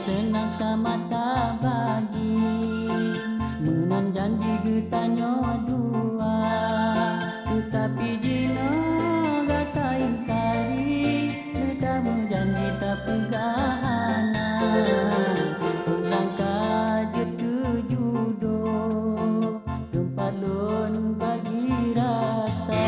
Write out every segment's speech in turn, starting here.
senang sama tak bagi menan janji getanyo dua, tetapi jino gata ingkari nedamu janji tak pegahana. Sangka jetu judo tempat lon bagi rasa.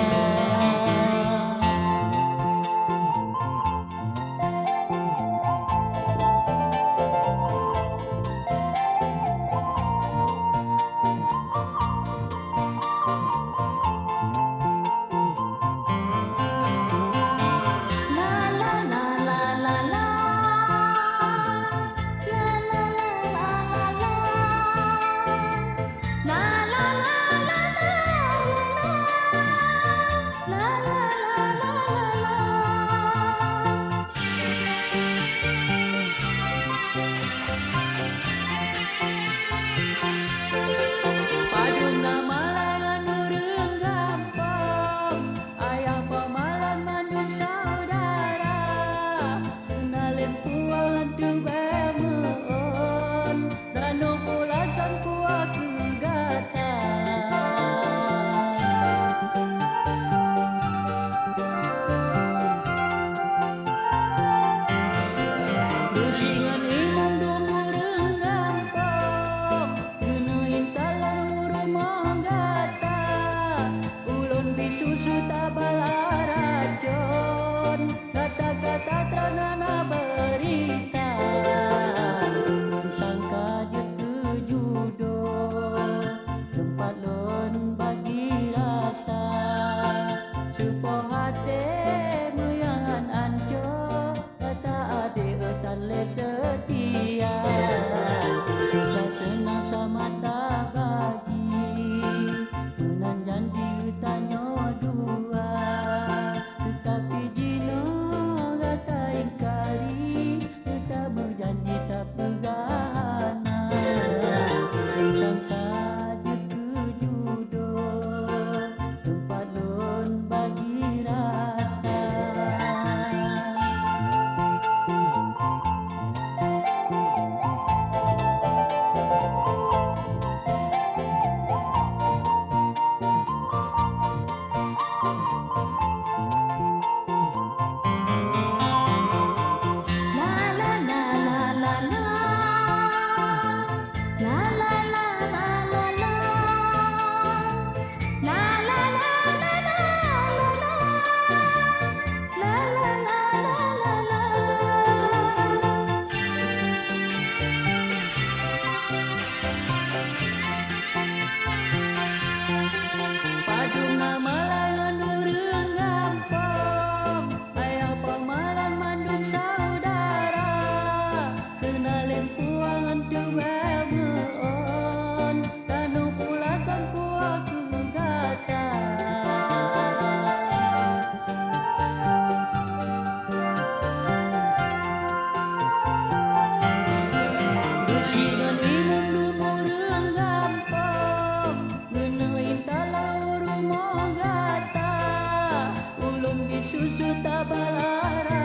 Susu tabala racun, kata-kata tranana berita. Sangka jetu judo tempat lon bagi rasa. Sepo hati meyangan anco, kata ade etan le setia. Susah senang sama tak bagi menan janji getanyo dua, tetapi jino gata ingkari tetap berjanji tak pegahana. Sangka jetu judo tempat lon bagi rasa. Susu tabala